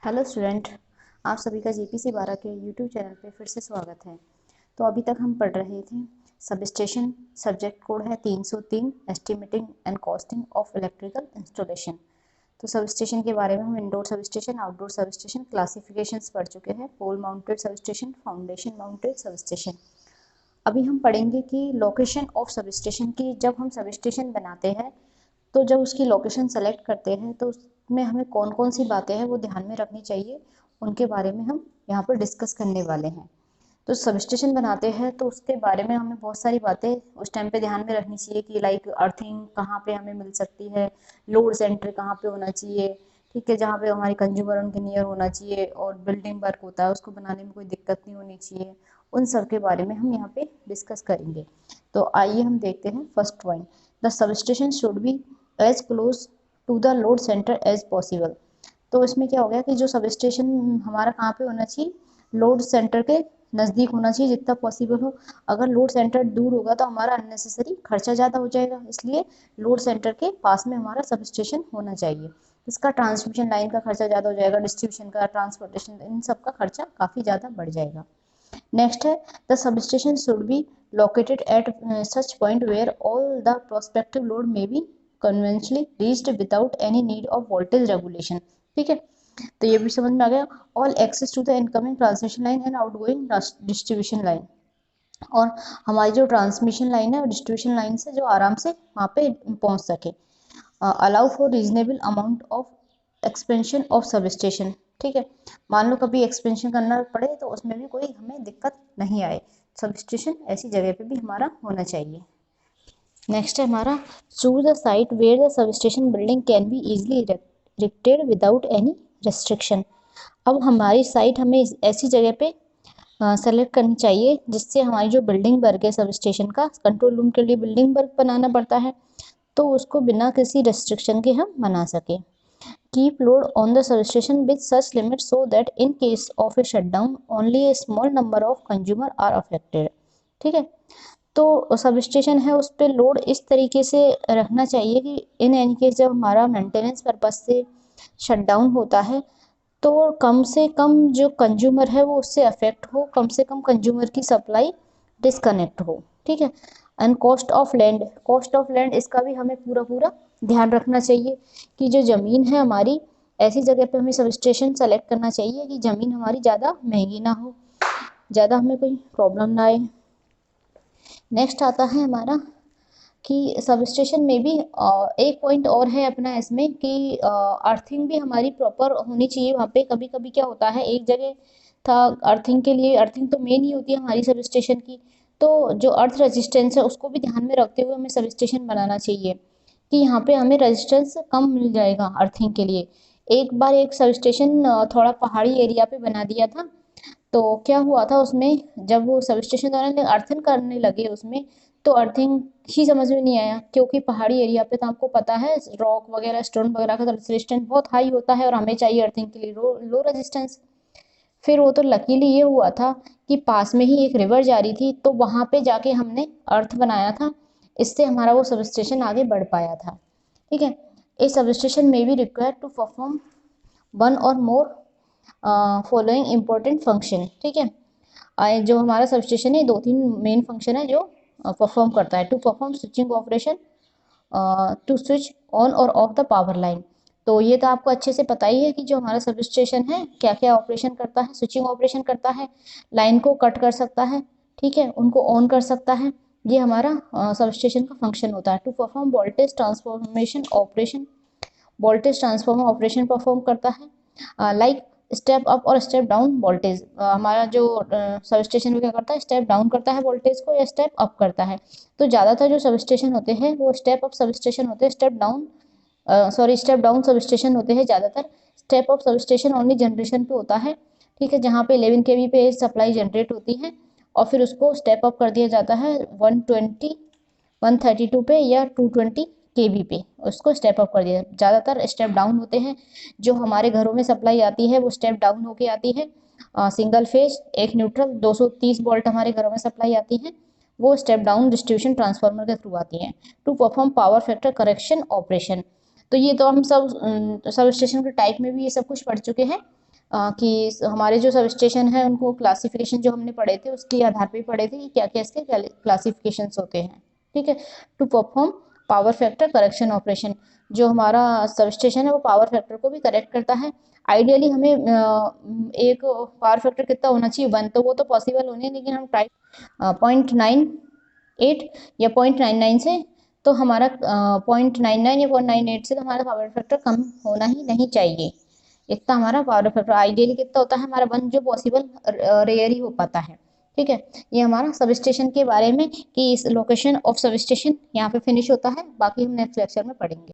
Hello student, आप सभी का जेपीसी 12 के यूट्यूब चैनल पे फिर से स्वागत है। तो अभी तक हम पढ़ रहे थे सब स्टेशन। सब्जेक्ट कोड है 303 estimating and costing of electrical installation. तो सब स्टेशन के बारे में हम indoor sub station, outdoor sub station classifications पढ़ चुके हैं। Pole mounted sub station, foundation mounted sub station. अभी हम पढ़ेंगे कि लोकेशन ऑफ सब स्टेशन की। जब हम सब स्टेशन बनाते हैं तो जब उसकी लोकेशन सेलेक्ट करते हैं तो उसमें हमें कौन कौन सी बातें हैं वो ध्यान में रखनी चाहिए, उनके बारे में हम यहाँ पर डिस्कस करने वाले हैं। तो सब स्टेशन बनाते हैं तो उसके बारे में हमें बहुत सारी बातें उस टाइम पे ध्यान में रखनी चाहिए कि लाइक अर्थिंग कहाँ पे हमें मिल सकती है, लोड सेंटर कहाँ पे होना चाहिए, ठीक है, जहाँ पे हमारी कंज्यूमर उनके नियर होना चाहिए, और बिल्डिंग वर्क होता है उसको बनाने में कोई दिक्कत नहीं होनी चाहिए। उन सब के बारे में हम यहाँ पे डिस्कस करेंगे। तो आइए हम देखते हैं first point. The sub station should be as close to the load centre as possible. तो इसमें क्या हो गया कि जो सब स्टेशन हमारा कहाँ पे होना चाहिए, लोड सेंटर के नज़दीक होना चाहिए जितना पॉसिबल हो। अगर लोड सेंटर दूर होगा तो हमारा अननेसेसरी खर्चा ज़्यादा हो जाएगा, इसलिए लोड सेंटर के पास में हमारा सब स्टेशन होना चाहिए। इसका ट्रांसमिशन लाइन का खर्चा ज़्यादा हो जाएगा, डिस्ट्रीब्यूशन का, ट्रांसपोर्टेशन, इन सब का खर्चा काफ़ी ज़्यादा बढ़ जाएगा। नेक्स्ट है the sub station should be located at such point where all the prospective load may be conventionally reached without any need of voltage regulation. ठीक है, तो ये भी समझ में आ गया। All access to the incoming transmission line and outgoing distribution line. और हमारी जो ट्रांसमिशन लाइन है और डिस्ट्रीब्यूशन लाइन से जो आराम से वहाँ पे पहुँच सके। Allow for reasonable amount of expansion of sub station. ठीक है, मान लो कभी एक्सपेंशन करना पड़े तो उसमें भी कोई हमें दिक्कत नहीं आए, सब स्टेशन ऐसी जगह पे भी हमारा होना चाहिए। नेक्स्ट है हमारा choose the site where the sub station building can be easily erected without any restriction. अब हमारी साइट हमें ऐसी जगह पे सेलेक्ट करनी चाहिए जिससे हमारी जो बिल्डिंग वर्क है सब स्टेशन का, कंट्रोल रूम के लिए बिल्डिंग वर्क बनाना पड़ता है, तो उसको बिना किसी रेस्ट्रिक्शन के हम बना सकें। Keep load on the substation with such limit so that in case of a shutdown only a small number of consumer are affected. ठीक है, तो सब स्टेशन है उस पर लोड इस तरीके से रखना चाहिए कि इन एनी केस जब हमारा मेंटेनेंस पर्पज से शटडाउन होता है तो कम से कम जो कंज्यूमर है वो उससे अफेक्ट हो, कम से कम कंज्यूमर की सप्लाई डिस्कनेक्ट हो। ठीक है, and cost of land, cost of land इसका भी हमें पूरा पूरा ध्यान रखना चाहिए कि जो ज़मीन है हमारी, ऐसी जगह पे हमें सब स्टेशन सेलेक्ट करना चाहिए कि ज़मीन हमारी ज़्यादा महंगी ना हो, ज़्यादा हमें कोई प्रॉब्लम ना आए। नेक्स्ट आता है हमारा कि सब स्टेशन में भी एक पॉइंट और है अपना इसमें कि अर्थिंग भी हमारी प्रॉपर होनी चाहिए वहाँ पे। कभी कभी क्या होता है, एक जगह था अर्थिंग के लिए, अर्थिंग तो मेन ही होती है हमारी सब स्टेशन की, तो जो अर्थ रेजिस्टेंस है उसको भी ध्यान में रखते हुए हमें सब स्टेशन बनाना चाहिए कि यहाँ पे हमें रेजिस्टेंस कम मिल जाएगा अर्थिंग के लिए। एक बार एक सब स्टेशन थोड़ा पहाड़ी एरिया पे बना दिया था, तो क्या हुआ था उसमें, जब वो सब स्टेशन वाले अर्थिंग करने लगे उसमें, तो अर्थिंग ही समझ में नहीं आया, क्योंकि पहाड़ी एरिया पे तो आपको पता है रॉक वगैरह, स्टोन वगैरह का रेजिस्टेंस बहुत हाई होता है और हमें चाहिए अर्थिंग के लिए लो रेजिस्टेंस। फिर वो तो लकीली ये हुआ था कि पास में ही एक रिवर जा रही थी, तो वहां पे जाके हमने अर्थ बनाया था, इससे हमारा वो सब स्टेशन आगे बढ़ पाया था। ठीक है, ए सब स्टेशन में भी रिक्वायर टू परफॉर्म वन और मोर फॉलोइंग इम्पोर्टेंट फंक्शन। ठीक है, जो हमारा सब स्टेशन है दो तीन मेन फंक्शन है जो परफॉर्म करता है। To perform switching operation, to switch on और ऑफ द पावर लाइन। तो ये तो आपको अच्छे से पता ही है कि जो हमारा सब स्टेशन है क्या क्या ऑपरेशन करता है। स्विचिंग ऑपरेशन करता है, लाइन को कट कर सकता है, ठीक है, उनको ऑन कर सकता है, ये हमारा सब स्टेशन का फंक्शन होता है। To perform voltage transformation operation, voltage transformer operation perform करता है। लाइक स्टेप अप और स्टेप डाउन वोल्टेज, हमारा जो सब स्टेशन में क्या करता है, स्टेप डाउन करता है वोल्टेज को या स्टेप अप करता है। तो ज़्यादातर जो सब स्टेशन होते हैं वो स्टेप अप सब स्टेशन होते हैं, स्टेप डाउन सब स्टेशन होते हैं ज़्यादातर। Step up sub station only generation पे होता है, ठीक है, जहाँ पे 11 kV पे सप्लाई जनरेट होती है और फिर उसको स्टेप अप कर दिया जाता है 120 132 पे या 220 kV पे, उसको स्टेप अप कर दिया। ज़्यादातर स्टेप डाउन होते हैं, जो हमारे घरों में सप्लाई आती है वो स्टेप डाउन होके आती है। सिंगल फेज एक न्यूट्रल 230 वोल्ट हमारे घरों में सप्लाई आती है, वो स्टेप डाउन डिस्ट्रीब्यूशन ट्रांसफार्मर के थ्रू आती है। To perform power factor correction operation, तो ये तो हम सब सब स्टेशन के टाइप में भी ये सब कुछ पढ़ चुके हैं। कि हमारे जो सब स्टेशन है उनको क्लासिफिकेशन जो हमने पढ़े थे उसके आधार पे पढ़े थे कि क्या क्या इसके क्लासिफिकेशंस होते हैं। ठीक है। To perform power factor correction operation, जो हमारा सब स्टेशन है वो पावर फैक्टर को भी करेक्ट करता है। आइडियली हमें एक पावर फैक्टर कितना होना चाहिए, 1, तो वो तो पॉसिबल होने, लेकिन हम ट्राई 0.98 या 0.99 से, तो हमारा 0.99 या 0.98 से तो हमारा पावर फैक्टर कम होना ही नहीं चाहिए। इतना हमारा पावर फैक्टर आइडियली कितना होता है हमारा 1, जो पॉसिबल रेयर ही हो पाता है। ठीक है। ये हमारा सब स्टेशन के बारे में कि इस लोकेशन ऑफ सब स्टेशन यहाँ पे फिनिश होता है, बाकी हम नेक्स्ट लेक्चर में पढ़ेंगे।